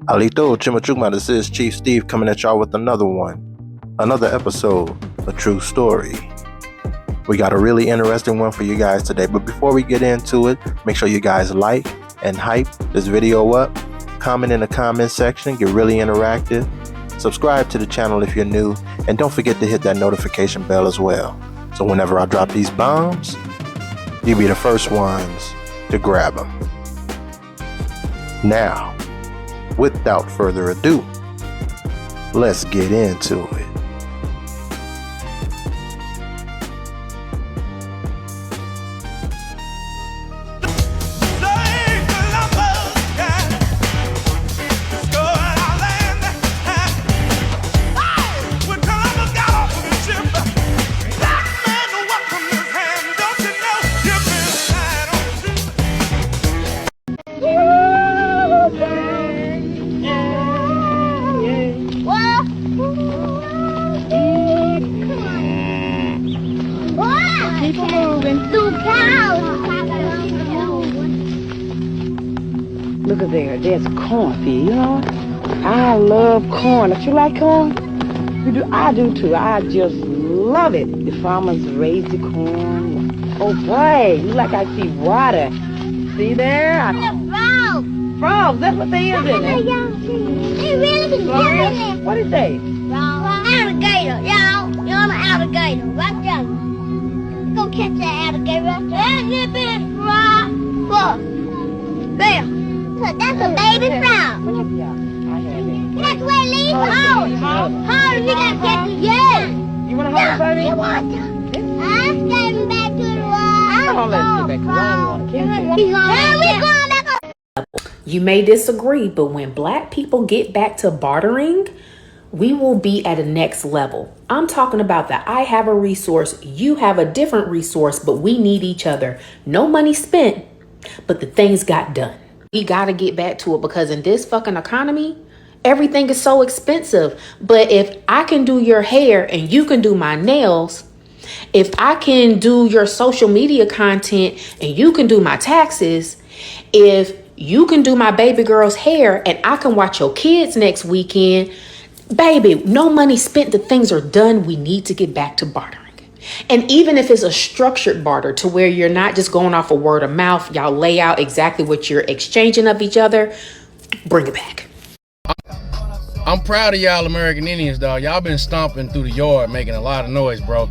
Alito Chimachuma, this is Chief Steve coming at y'all with another episode, A True Story. We got a really interesting one for you guys today, but before we get into it, make sure you guys like and hype this video up, comment in the comment section, get really interactive, subscribe to the channel if you're new, and don't forget to hit that notification bell as well. So whenever I drop these bombs, you'll be the first ones to grab them. Now, without further ado, let's get into it. Look at there, there's a cornfield, you know? I love corn. Don't you like corn? You do? I do too. I just love it. The farmers raise the corn. Oh boy, look like I see water. See there? Frogs. Frogs, that's what they is, isn't it? They really been doing it. What is they? Alligator, y'all. You're an alligator. Right there. Go catch that alligator right there. There's a big frog. Look. There. Look, that's a baby frog. That's where it leaves home. Home, you gotta catch it. Yeah. You want to hold it, baby? You want to? I'm standing back to the wall. Oh, let's get back to the wall. Here we going back up. You may disagree, but when Black people get back to bartering, we will be at a next level. I'm talking about that I have a resource, you have a different resource, but we need each other. No money spent, but the things got done. We got to get back to it because in this fucking economy, everything is so expensive. But if I can do your hair and you can do my nails, if I can do your social media content and you can do my taxes, if you can do my baby girl's hair and I can watch your kids next weekend, baby, no money spent, the things are done. We need to get back to bartering. And even if it's a structured barter to where you're not just going off a word of mouth, y'all lay out exactly what you're exchanging of each other, bring it back. I'm proud of y'all American Indians, dog. Y'all been stomping through the yard making a lot of noise, bro.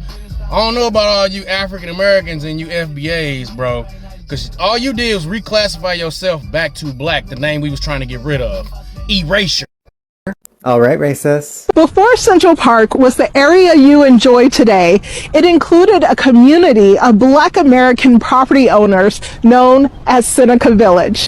I don't know about all you African Americans and you FBAs, bro, because all you did was reclassify yourself back to Black, the name we was trying to get rid of. Erasure. All right, racists. Before Central Park was the area you enjoy today, it included a community of Black American property owners known as Seneca Village.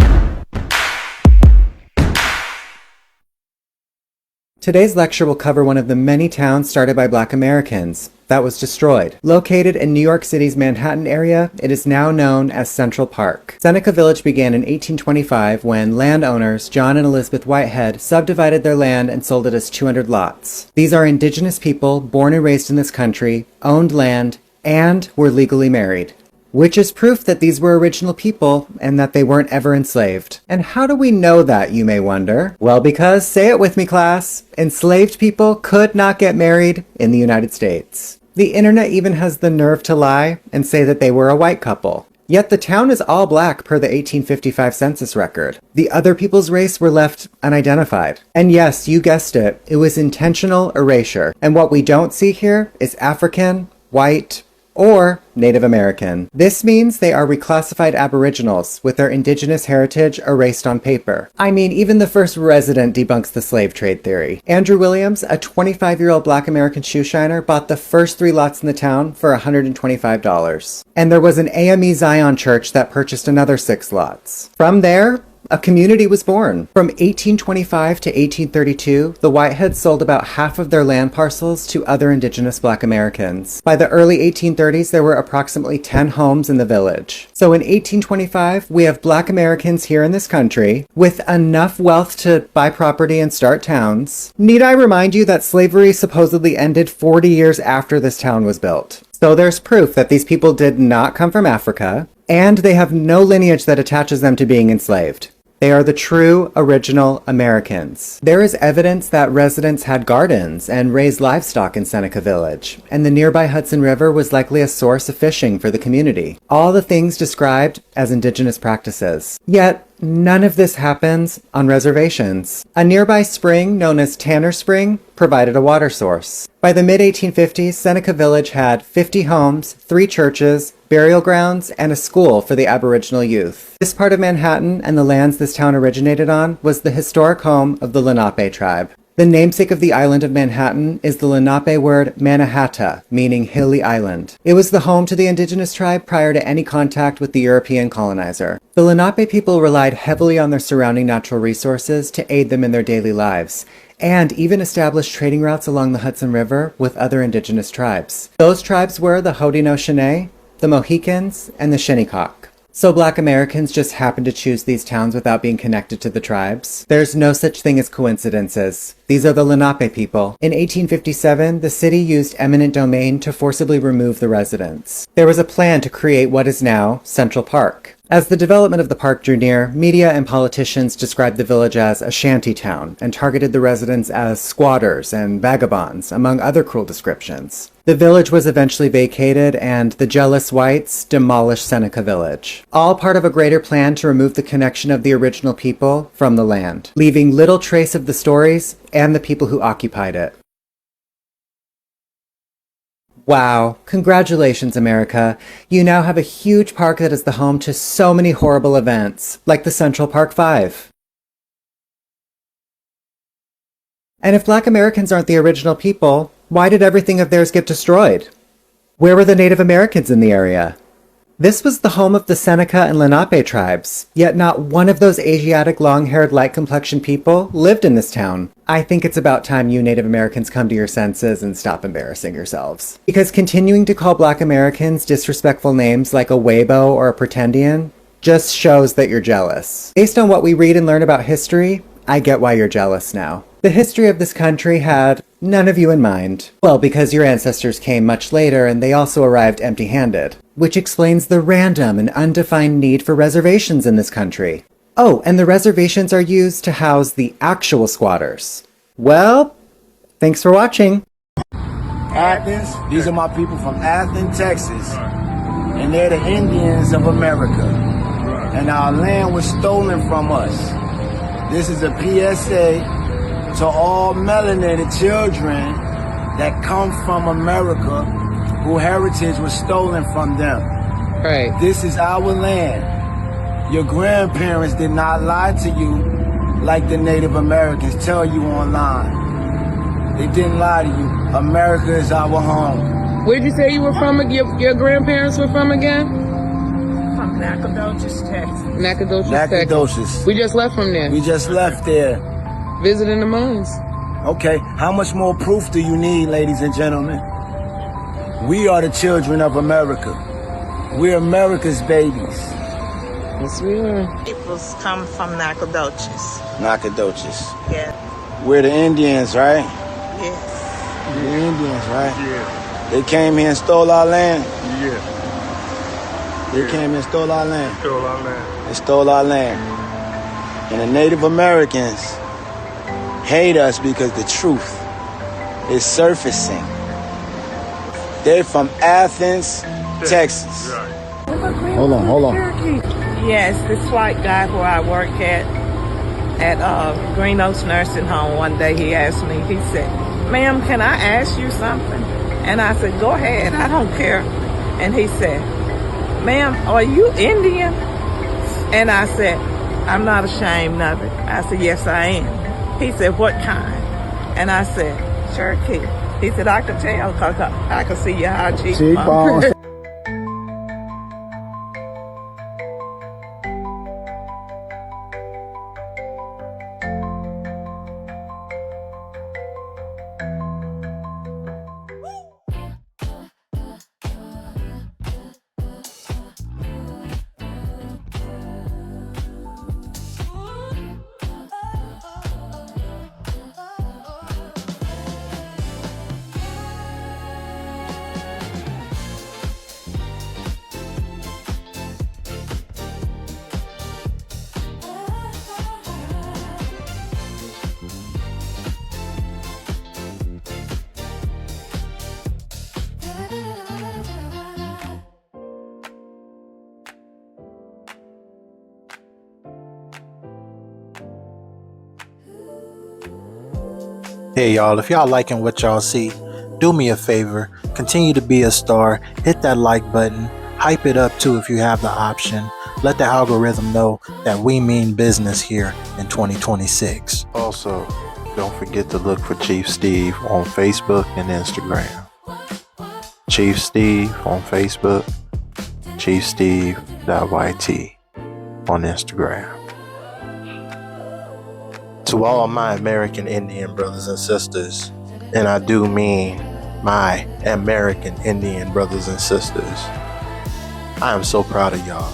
Today's lecture will cover one of the many towns started by Black Americans that was destroyed. Located in New York City's Manhattan area, it is now known as Central Park. Seneca Village began in 1825 when landowners John and Elizabeth Whitehead subdivided their land and sold it as 200 lots. These are indigenous people born and raised in this country, owned land, and were legally married. Which is proof that these were original people and that they weren't ever enslaved. And how do we know that, you may wonder? Well, because, say it with me, class, enslaved people could not get married in the United States. The internet even has the nerve to lie and say that they were a white couple. Yet the town is all Black per the 1855 census record. The other people's race were left unidentified. And yes, you guessed it, it was intentional erasure. And what we don't see here is African, white, or Native American. This means they are reclassified Aboriginals with their indigenous heritage erased on paper. I mean, even the first resident debunks the slave trade theory. Andrew Williams, a 25-year-old Black American shoe shiner, bought the first 3 lots in the town for $125. And there was an AME Zion church that purchased another 6 lots. From there, a community was born. From 1825 to 1832, the Whiteheads sold about half of their land parcels to other indigenous Black Americans. By the early 1830s, there were approximately 10 homes in the village. So in 1825, we have Black Americans here in this country with enough wealth to buy property and start towns. Need I remind you that slavery supposedly ended 40 years after this town was built? So there's proof that these people did not come from Africa, and they have no lineage that attaches them to being enslaved. They are the true, original Americans. There is evidence that residents had gardens and raised livestock in Seneca Village, and the nearby Hudson River was likely a source of fishing for the community. All the things described as indigenous practices. Yet, none of this happens on reservations. A nearby spring known as Tanner Spring provided a water source. By the mid-1850s, Seneca Village had 50 homes, 3 churches, burial grounds, and a school for the Aboriginal youth. This part of Manhattan and the lands this town originated on was the historic home of the Lenape tribe. The namesake of the island of Manhattan is the Lenape word Mannahatta, meaning hilly island. It was the home to the indigenous tribe prior to any contact with the European colonizer. The Lenape people relied heavily on their surrounding natural resources to aid them in their daily lives, and even established trading routes along the Hudson River with other indigenous tribes. Those tribes were the Haudenosaunee, the Mohicans, and the Shinnecock. So Black Americans just happened to choose these towns without being connected to the tribes? There's no such thing as coincidences. These are the Lenape people. In 1857, the city used eminent domain to forcibly remove the residents. There was a plan to create what is now Central Park. As the development of the park drew near, media and politicians described the village as a shanty town and targeted the residents as squatters and vagabonds, among other cruel descriptions. The village was eventually vacated, and the jealous whites demolished Seneca Village, all part of a greater plan to remove the connection of the original people from the land, leaving little trace of the stories and the people who occupied it. Wow, congratulations, America. You now have a huge park that is the home to so many horrible events, like the Central Park 5. And if Black Americans aren't the original people, why did everything of theirs get destroyed? Where were the Native Americans in the area? This was the home of the Seneca and Lenape tribes, yet not one of those Asiatic long-haired light-complexioned people lived in this town. I think it's about time you Native Americans come to your senses and stop embarrassing yourselves. Because continuing to call Black Americans disrespectful names like a Weibo or a Pretendian just shows that you're jealous. Based on what we read and learn about history, I get why you're jealous now. The history of this country had none of you in mind. Well, because your ancestors came much later and they also arrived empty-handed, which explains the random and undefined need for reservations in this country. Oh, and the reservations are used to house the actual squatters. Well, thanks for watching. Athens, these are my people from Athens, Texas, and they're the Indians of America. And our land was stolen from us. This is a PSA to all melanated children that come from America who heritage was stolen from them. Right. This is our land. Your grandparents did not lie to you like the Native Americans tell you online. They didn't lie to you. America is our home. Where'd you say you were from? Your grandparents were from again? From Nacogdoches, Texas. Nacogdoches, Nacogdoches. Texas. We just left from there. We just left there. Visiting the mines. Okay, how much more proof do you need, ladies and gentlemen? We are the children of America. We're America's babies. Yes, we are. Peoples come from Nacogdoches. Nacogdoches. Yeah. We're the Indians, right? Yes. We're the Indians, right? Yeah. They came here and stole our land. Yeah. They came here and stole our land. Stole our land. They stole our land. And the Native Americans hate us because the truth is surfacing. They're from Athens, Texas. Right. Hold on. Yes, this white guy where I work at Green Oaks Nursing Home, one day he asked me, he said, "Ma'am, can I ask you something?" And I said, "Go ahead, I don't care." And he said, "Ma'am, are you Indian?" And I said, "I'm not ashamed of it." I said, "Yes, I am." He said, "What kind?" And I said, "Cherokee." He said, "I could tell because I could see your cheekbones." Hey y'all, if y'all liking what y'all see, do me a favor, continue to be a star, hit that like button, hype it up too if you have the option. Let the algorithm know that we mean business here in 2026. Also, don't forget to look for Chief Steve on Facebook and Instagram. Chief Steve on Facebook, chiefsteve.yt on Instagram. To all my American Indian brothers and sisters, and I do mean my American Indian brothers and sisters, I am so proud of y'all.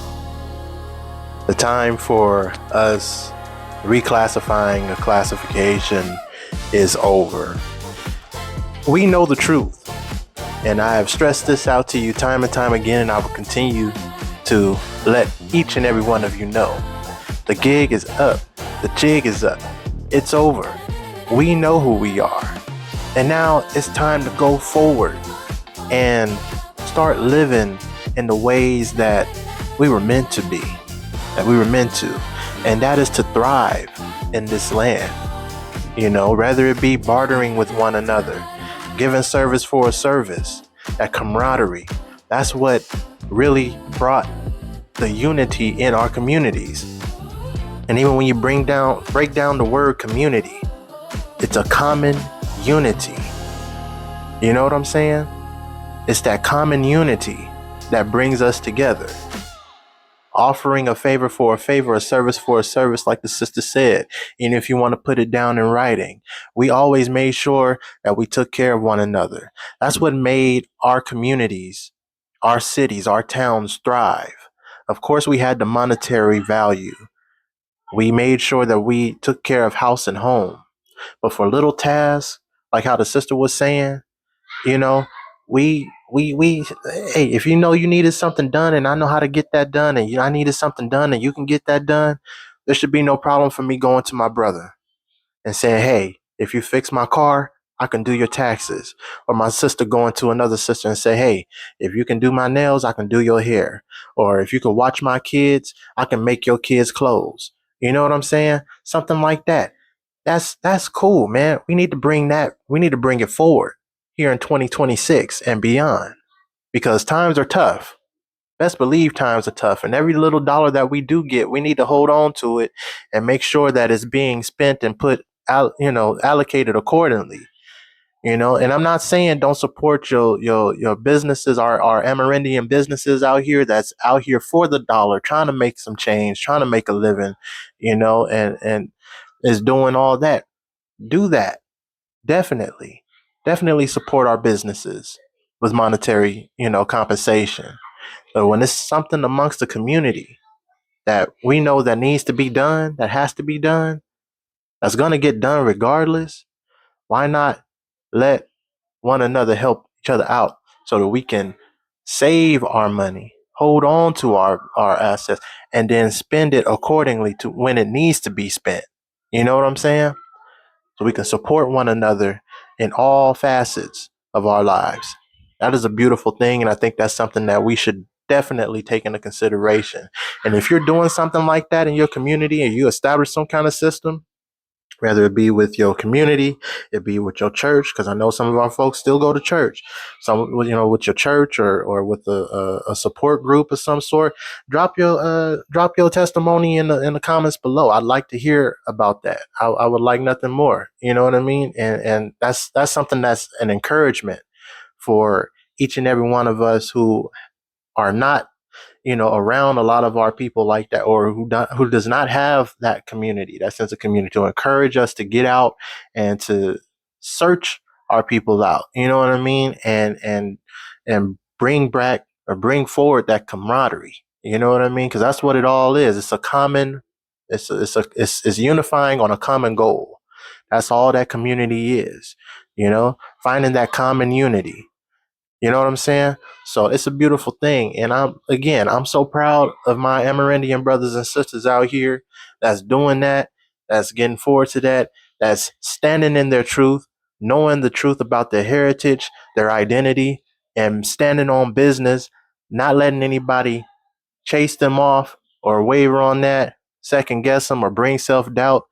The time for us reclassifying a classification is over. We know the truth, and I have stressed this out to you time and time again, and I will continue to let each and every one of you know. The gig is up. The jig is up. It's over. We know who we are. And now it's time to go forward and start living in the ways that we were meant to be, that we were meant to. And that is to thrive in this land. You know, whether it be bartering with one another, giving service for a service, that camaraderie. That's what really brought the unity in our communities. And even when you break down the word community, it's a common unity. You know what I'm saying? It's that common unity that brings us together. Offering a favor for a favor, a service for a service, like the sister said. And if you want to put it down in writing, we always made sure that we took care of one another. That's what made our communities, our cities, our towns thrive. Of course, we had the monetary value. We made sure that we took care of house and home. But for little tasks, like how the sister was saying, you know, we hey, if you know you needed something done and I know how to get that done and I needed something done and you can get that done, there should be no problem for me going to my brother and saying, hey, if you fix my car, I can do your taxes. Or my sister going to another sister and say, hey, if you can do my nails, I can do your hair. Or if you can watch my kids, I can make your kids clothes. You know what I'm saying? Something like that. That's cool, man. We need to bring it forward here in 2026 and beyond, because times are tough. Best believe times are tough, and every little dollar that we do get, we need to hold on to it and make sure that it's being spent and put out, allocated accordingly. And I'm not saying don't support your businesses, our Amerindian businesses out here that's out here for the dollar, trying to make some change, trying to make a living, and is doing all that. Do that. Definitely. Definitely support our businesses with monetary, compensation. But when it's something amongst the community that we know that needs to be done, that has to be done, that's going to get done regardless, why not let one another help each other out so that we can save our money, hold on to our assets, and then spend it accordingly to when it needs to be spent. You know what I'm saying? So we can support one another in all facets of our lives. That is a beautiful thing, and I think that's something that we should definitely take into consideration. And if you're doing something like that in your community and you establish some kind of system, whether it be with your community, it be with your church, because I know some of our folks still go to church. Some, with your church or with a support group of some sort. Drop your testimony in the comments below. I'd like to hear about that. I would like nothing more. You know what I mean? And that's something that's an encouragement for each and every one of us who are not around a lot of our people like that, or who does not have that community, that sense of community, to encourage us to get out and to search our people out. You know what I mean? And bring back or bring forward that camaraderie. You know what I mean? Because that's what it all is. It's a common. It's unifying on a common goal. That's all that community is. Finding that common unity. You know what I'm saying? So it's a beautiful thing. And I'm so proud of my Amerindian brothers and sisters out here that's doing that, that's getting forward to that, that's standing in their truth, knowing the truth about their heritage, their identity, and standing on business, not letting anybody chase them off or waver on that, second guess them, or bring self doubt.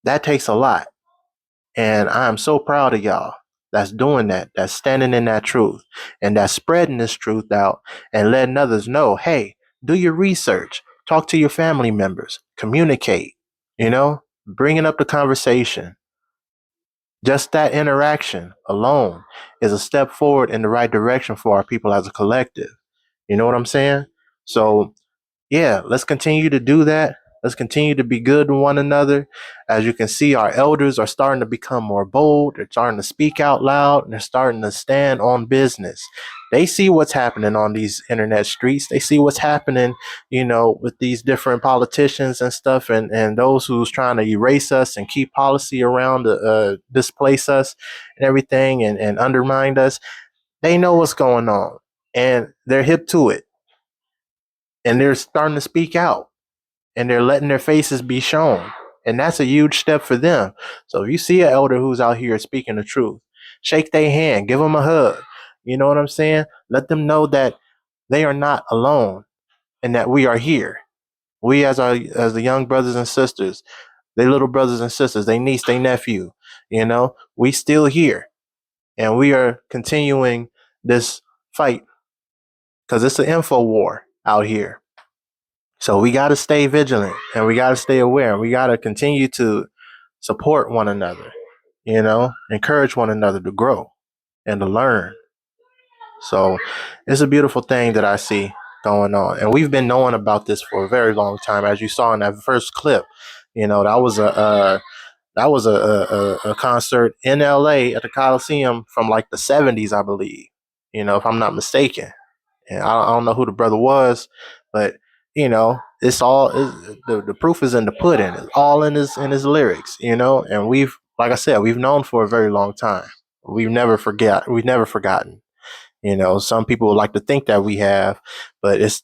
That takes a lot. And I'm so proud of y'all that's doing that, that's standing in that truth, and that's spreading this truth out and letting others know, hey, do your research, talk to your family members, communicate, bringing up the conversation. Just that interaction alone is a step forward in the right direction for our people as a collective. You know what I'm saying? So yeah, let's continue to do that. Let's continue to be good to one another. As you can see, our elders are starting to become more bold. They're starting to speak out loud and they're starting to stand on business. They see what's happening on these internet streets. They see what's happening, with these different politicians and stuff, and those who's trying to erase us and keep policy around to displace us and everything and undermine us. They know what's going on and they're hip to it. And they're starting to speak out and they're letting their faces be shown. And that's a huge step for them. So if you see an elder who's out here speaking the truth, shake their hand, give them a hug. You know what I'm saying? Let them know that they are not alone and that we are here. We as the young brothers and sisters, they little brothers and sisters, they niece, they nephew, we still here and we are continuing this fight because it's an info war out here. So we got to stay vigilant and we got to stay aware and we got to continue to support one another, encourage one another to grow and to learn. So it's a beautiful thing that I see going on. And we've been knowing about this for a very long time. As you saw in that first clip, that was a concert in LA at the Coliseum from like the 70s, I believe, if I'm not mistaken. And I don't know who the brother was, but it's all the proof is in the pudding. It's all in his lyrics, And like I said, we've known for a very long time. We've never forgotten. Some people would like to think that we have, but it's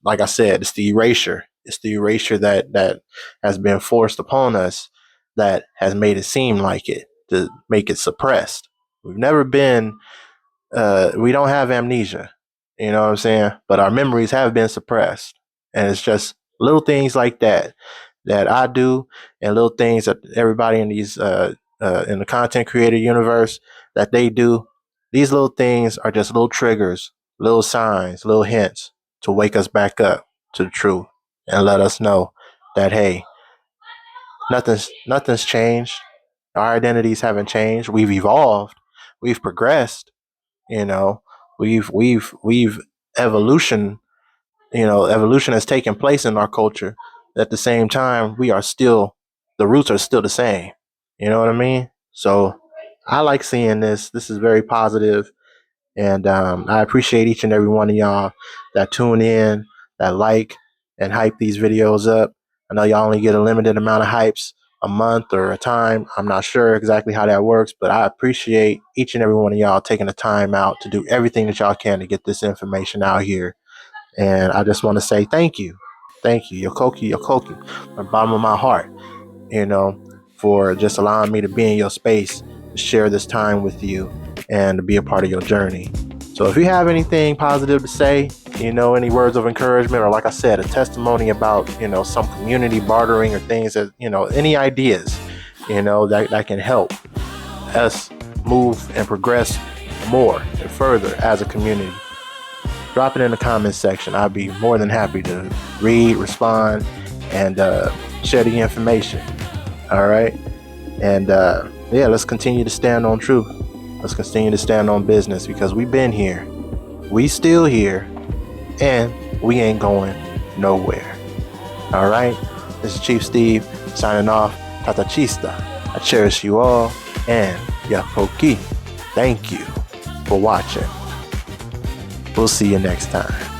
like I said, it's the erasure. It's the erasure that has been forced upon us that has made it seem like it, to make it suppressed. We've never been. We don't have amnesia. You know what I'm saying? But our memories have been suppressed. And it's just little things like that I do, and little things that everybody in these in the content creator universe that they do. These little things are just little triggers, little signs, little hints to wake us back up to the truth and let us know that hey, nothing's changed. Our identities haven't changed. We've evolved. We've progressed. We've evolution. Evolution has taken place in our culture. At the same time, the roots are still the same. You know what I mean? So I like seeing this. This is very positive, and I appreciate each and every one of y'all that tune in, that like and hype these videos up. I know y'all only get a limited amount of hypes a month or a time. I'm not sure exactly how that works, but I appreciate each and every one of y'all taking the time out to do everything that y'all can to get this information out here. And I just want to say thank you. Thank you. Yokoki, from the bottom of my heart, for just allowing me to be in your space, to share this time with you and to be a part of your journey. So if you have anything positive to say, any words of encouragement, or like I said, a testimony about, some community bartering or things that, any ideas, that can help us move and progress more and further as a community, drop it in the comments section. I'd be more than happy to read, respond, and share the information. All right. And let's continue to stand on truth. Let's continue to stand on business because we've been here. We still here. And we ain't going nowhere. All right. This is Chief Steve signing off. Tata Chista. I cherish you all. And Yapoki. Thank you for watching. We'll see you next time.